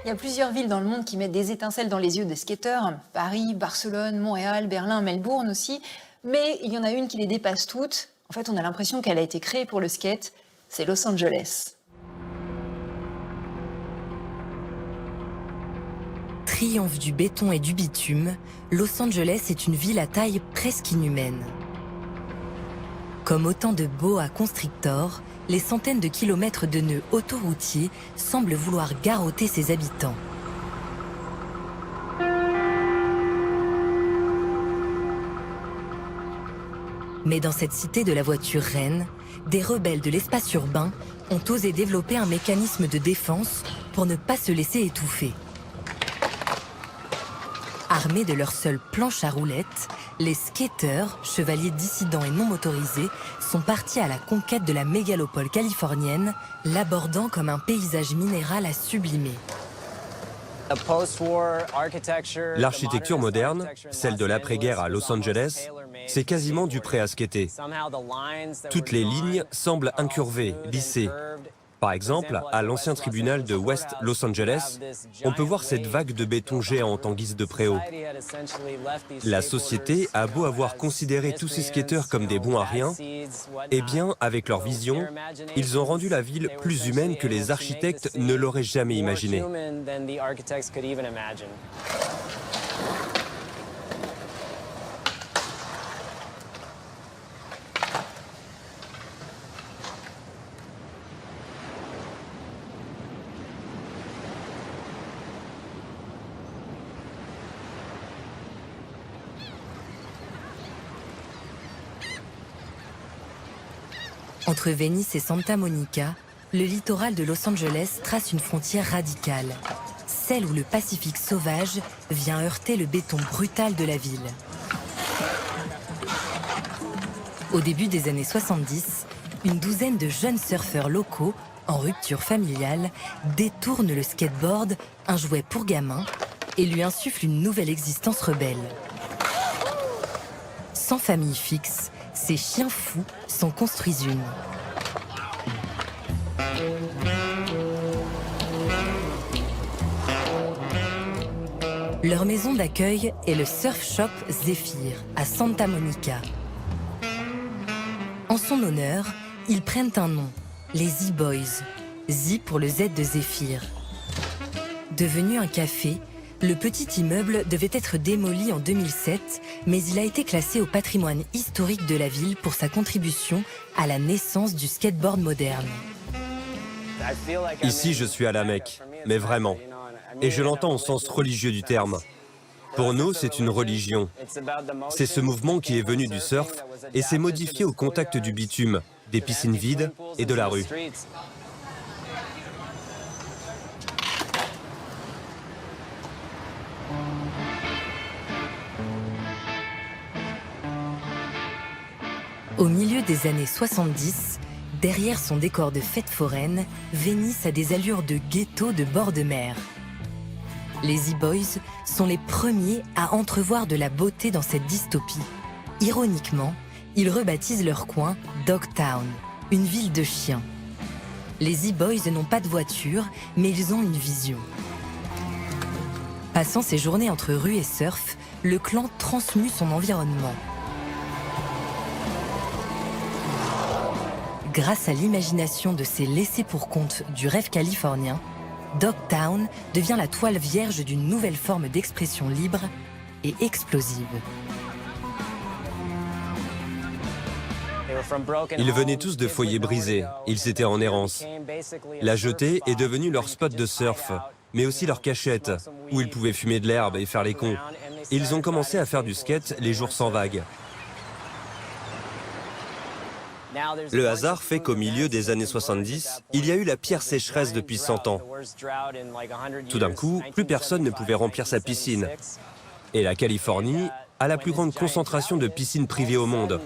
Il y a plusieurs villes dans le monde qui mettent des étincelles dans les yeux des skateurs. Paris, Barcelone, Montréal, Berlin, Melbourne aussi. Mais il y en a une qui les dépasse toutes. En fait, on a l'impression qu'elle a été créée pour le skate. C'est Los Angeles. Triomphe du béton et du bitume, Los Angeles est une ville à taille presque inhumaine. Comme autant de boa constrictors, les centaines de kilomètres de nœuds autoroutiers semblent vouloir garrotter ses habitants. Mais dans cette cité de la voiture reine, des rebelles de l'espace urbain ont osé développer un mécanisme de défense pour ne pas se laisser étouffer. Armés de leur seule planche à roulettes, les skateurs, chevaliers dissidents et non motorisés, sont partis à la conquête de la mégalopole californienne, l'abordant comme un paysage minéral à sublimer. L'architecture moderne, celle de l'après-guerre à Los Angeles, c'est quasiment du prêt à skater. Toutes les lignes semblent incurvées, lissées. Par exemple, à l'ancien tribunal de West Los Angeles, on peut voir cette vague de béton géante en guise de préau. La société a beau avoir considéré tous ces skateurs comme des bons à rien, eh bien, avec leur vision, ils ont rendu la ville plus humaine que les architectes ne l'auraient jamais imaginé. Entre Venice et Santa Monica, le littoral de Los Angeles trace une frontière radicale, celle où le Pacifique sauvage vient heurter le béton brutal de la ville. Au début des années 70, une douzaine de jeunes surfeurs locaux, en rupture familiale, détournent le skateboard, un jouet pour gamins, et lui insufflent une nouvelle existence rebelle. Sans famille fixe, ces chiens fous s'en construisent une. Leur maison d'accueil est le surf shop Zephyr à Santa Monica. En son honneur, ils prennent un nom, les Z-Boys. Z pour le Z de Zephyr. Devenu un café, le petit immeuble devait être démoli en 2007, mais il a été classé au patrimoine historique de la ville pour sa contribution à la naissance du skateboard moderne. Ici, je suis à la Mecque, mais vraiment. Et je l'entends au sens religieux du terme. Pour nous, c'est une religion. C'est ce mouvement qui est venu du surf et s'est modifié au contact du bitume, des piscines vides et de la rue. Au milieu des années 70, derrière son décor de fête foraine, Venise a des allures de ghetto de bord de mer. Les Z-Boys sont les premiers à entrevoir de la beauté dans cette dystopie. Ironiquement, ils rebaptisent leur coin Dogtown, une ville de chiens. Les Z-Boys n'ont pas de voiture, mais ils ont une vision. Passant ses journées entre rue et surf, le clan transmue son environnement. Grâce à l'imagination de ces laissés-pour-compte du rêve californien, Dogtown devient la toile vierge d'une nouvelle forme d'expression libre et explosive. Ils venaient tous de foyers brisés, ils étaient en errance. La jetée est devenue leur spot de surf, mais aussi leur cachette, où ils pouvaient fumer de l'herbe et faire les cons. Ils ont commencé à faire du skate les jours sans vagues. Le hasard fait qu'au milieu des années 70, il y a eu la pire sécheresse depuis 100 ans. Tout d'un coup, plus personne ne pouvait remplir sa piscine. Et la Californie a la plus grande concentration de piscines privées au monde.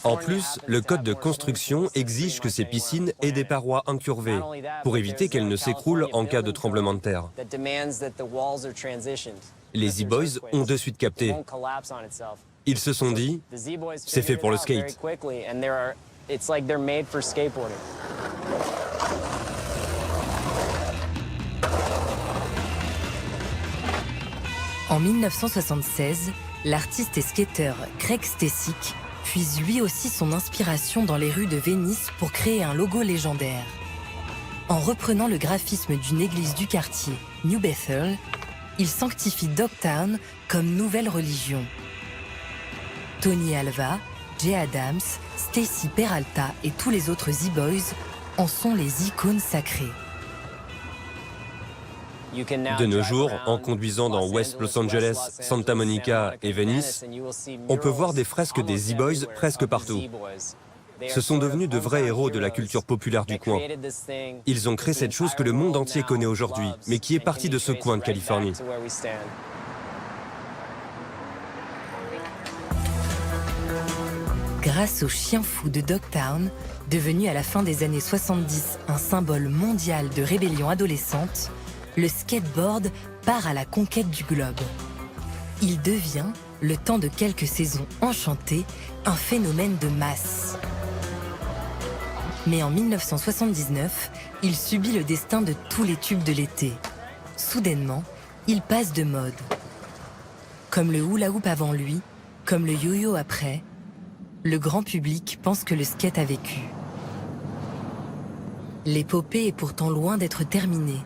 En plus, le code de construction exige que ces piscines aient des parois incurvées pour éviter qu'elles ne s'écroulent en cas de tremblement de terre. Les Z-Boys ont de suite capté. Ils se sont dit, c'est fait pour le skate. En 1976, l'artiste et skateur Craig Stesic puise lui aussi son inspiration dans les rues de Venise pour créer un logo légendaire. En reprenant le graphisme d'une église du quartier, New Bethel, il sanctifie Dogtown comme nouvelle religion. Tony Alva, Jay Adams, Stacy Peralta et tous les autres Z-Boys en sont les icônes sacrées. De nos jours, en conduisant dans West Los Angeles, Santa Monica et Venice, on peut voir des fresques des Z-Boys presque partout. Ce sont devenus de vrais héros de la culture populaire du coin. Ils ont créé cette chose que le monde entier connaît aujourd'hui, mais qui est partie de ce coin de Californie. Grâce au chien fou de Dogtown, devenu à la fin des années 70 un symbole mondial de rébellion adolescente, le skateboard part à la conquête du globe. Il devient, le temps de quelques saisons enchantées, un phénomène de masse. Mais en 1979, il subit le destin de tous les tubes de l'été. Soudainement, il passe de mode. Comme le hula hoop avant lui, comme le yo-yo après, le grand public pense que le skate a vécu. L'épopée est pourtant loin d'être terminée.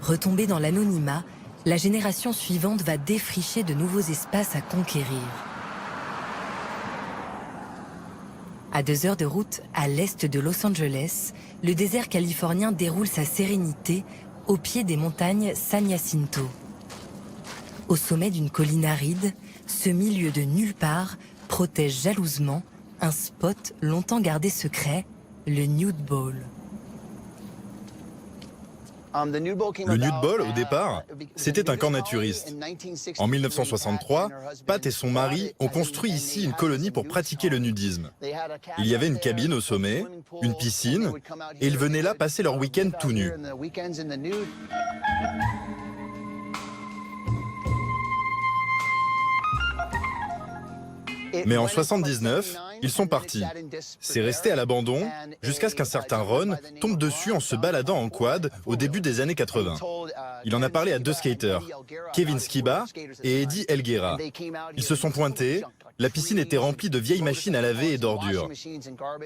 Retombée dans l'anonymat, la génération suivante va défricher de nouveaux espaces à conquérir. À 2 heures de route, à l'est de Los Angeles, le désert californien déroule sa sérénité au pied des montagnes San Jacinto. Au sommet d'une colline aride, ce milieu de nulle part protège jalousement un spot longtemps gardé secret, le Nude Bowl. Le Nude Bowl, au départ, c'était un camp naturiste. En 1963, Pat et son mari ont construit ici une colonie pour pratiquer le nudisme. Il y avait une cabine au sommet, une piscine, et ils venaient là passer leur week-end tout nus. Mais en 79, ils sont partis. C'est resté à l'abandon jusqu'à ce qu'un certain Ron tombe dessus en se baladant en quad au début des années 80. Il en a parlé à 2 skaters, Kevin Skiba et Eddie Elguera. Ils se sont pointés, la piscine était remplie de vieilles machines à laver et d'ordures.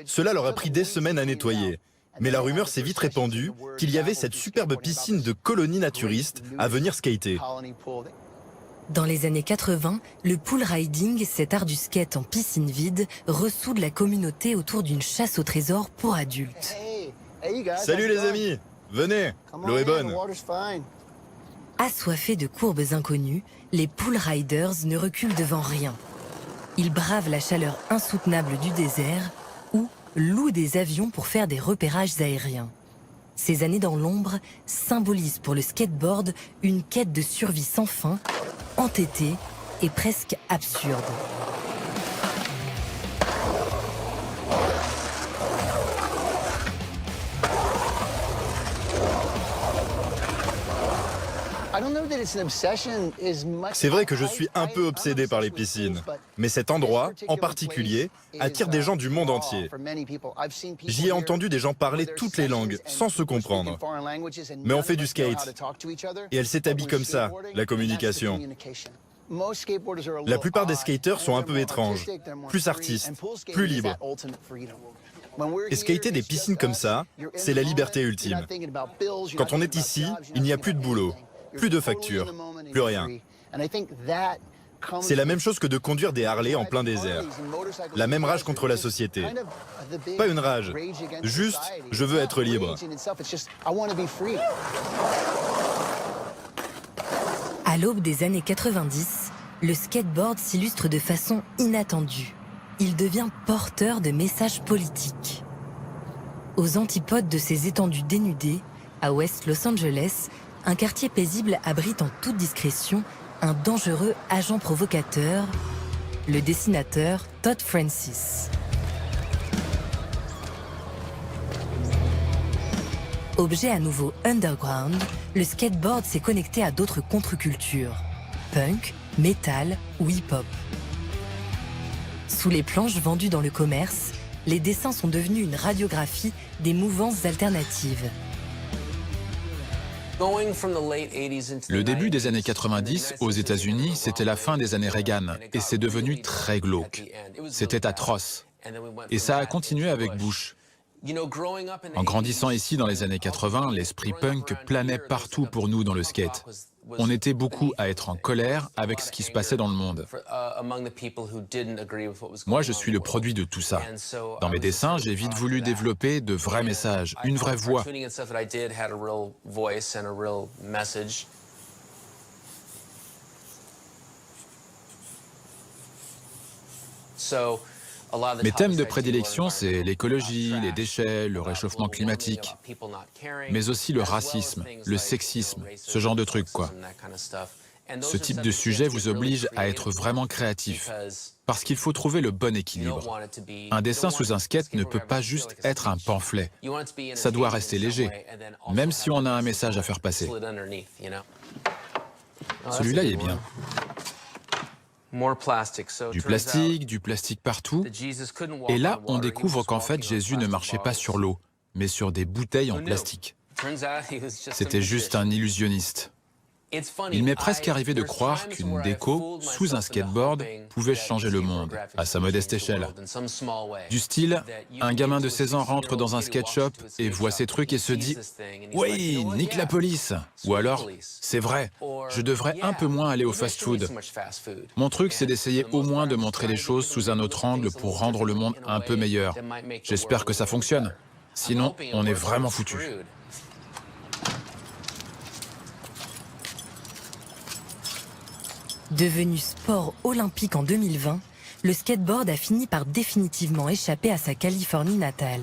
Cela leur a pris des semaines à nettoyer. Mais la rumeur s'est vite répandue qu'il y avait cette superbe piscine de colonie naturiste à venir skater. Dans les années 80, le pool riding, cet art du skate en piscine vide, ressoude la communauté autour d'une chasse au trésor pour adultes. Salut les amis, venez, l'eau est bonne. Assoiffés de courbes inconnues, les pool riders ne reculent devant rien. Ils bravent la chaleur insoutenable du désert ou louent des avions pour faire des repérages aériens. Ces années dans l'ombre symbolisent pour le skateboard une quête de survie sans fin, entêtée et presque absurde. C'est vrai que je suis un peu obsédé par les piscines, mais cet endroit, en particulier, attire des gens du monde entier. J'y ai entendu des gens parler toutes les langues, sans se comprendre. Mais on fait du skate, et elle s'établit comme ça, la communication. La plupart des skateurs sont un peu étranges, plus artistes, plus libres. Et skater des piscines comme ça, c'est la liberté ultime. Quand on est ici, il n'y a plus de boulot. Plus de factures, plus rien. C'est la même chose que de conduire des Harley en plein désert. La même rage contre la société. Pas une rage, juste je veux être libre. À l'aube des années 90, le skateboard s'illustre de façon inattendue. Il devient porteur de messages politiques. Aux antipodes de ces étendues dénudées, à West Los Angeles, un quartier paisible abrite en toute discrétion un dangereux agent provocateur, le dessinateur Todd Francis. Objet à nouveau underground, le skateboard s'est connecté à d'autres contre-cultures, punk, metal ou hip-hop. Sous les planches vendues dans le commerce, les dessins sont devenus une radiographie des mouvances alternatives. Le début des années 90 aux États-Unis, c'était la fin des années Reagan et c'est devenu très glauque. C'était atroce. Et ça a continué avec Bush. En grandissant ici dans les années 80, l'esprit punk planait partout pour nous dans le skate. On était beaucoup à être en colère avec ce qui se passait dans le monde. Moi, je suis le produit de tout ça. Dans mes dessins, j'ai vite voulu développer de vrais messages, une vraie voix. Mes thèmes de prédilection, c'est l'écologie, les déchets, le réchauffement climatique, mais aussi le racisme, le sexisme, ce genre de trucs, quoi. Ce type de sujet vous oblige à être vraiment créatif, parce qu'il faut trouver le bon équilibre. Un dessin sous un skate ne peut pas juste être un pamphlet. Ça doit rester léger, même si on a un message à faire passer. Celui-là, il est bien. Du plastique partout. Et là, on découvre qu'en fait, Jésus ne marchait pas sur l'eau, mais sur des bouteilles en plastique. C'était juste un illusionniste. Il m'est presque arrivé de croire qu'une déco sous un skateboard pouvait changer le monde, à sa modeste échelle. Du style, un gamin de 16 ans rentre dans un skate shop et voit ces trucs et se dit « Oui, nique la police !» Ou alors « C'est vrai, je devrais un peu moins aller au fast-food. » Mon truc, c'est d'essayer au moins de montrer les choses sous un autre angle pour rendre le monde un peu meilleur. J'espère que ça fonctionne. Sinon, on est vraiment foutu. Devenu sport olympique en 2020, le skateboard a fini par définitivement échapper à sa Californie natale.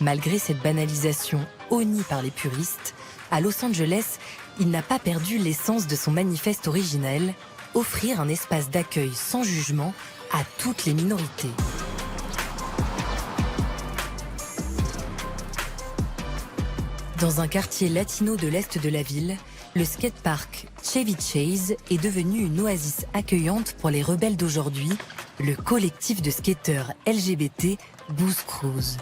Malgré cette banalisation honnie par les puristes, à Los Angeles, il n'a pas perdu l'essence de son manifeste originel, offrir un espace d'accueil sans jugement à toutes les minorités. Dans un quartier latino de l'est de la ville, le skatepark Chevy Chase est devenu une oasis accueillante pour les rebelles d'aujourd'hui, le collectif de skateurs LGBT Booze Cruise.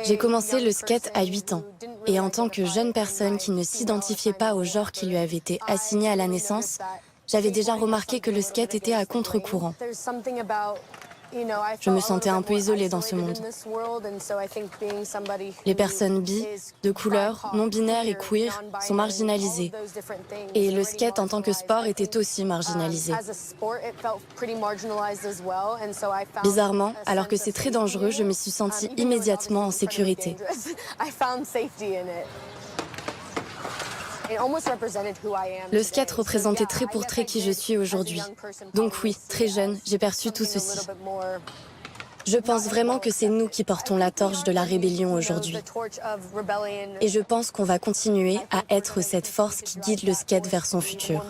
J'ai commencé le skate à 8 ans. Et en tant que jeune personne qui ne s'identifiait pas au genre qui lui avait été assigné à la naissance, j'avais déjà remarqué que le skate était à contre-courant. Je me sentais un peu isolée dans ce monde. Les personnes bi, de couleur, non-binaires et queer sont marginalisées. Et le skate en tant que sport était aussi marginalisé. Bizarrement, alors que c'est très dangereux, je me suis sentie immédiatement en sécurité. Le skate représentait trait pour trait qui je suis aujourd'hui. Donc oui, très jeune, j'ai perçu tout ceci. Je pense vraiment que c'est nous qui portons la torche de la rébellion aujourd'hui. Et je pense qu'on va continuer à être cette force qui guide le skate vers son futur.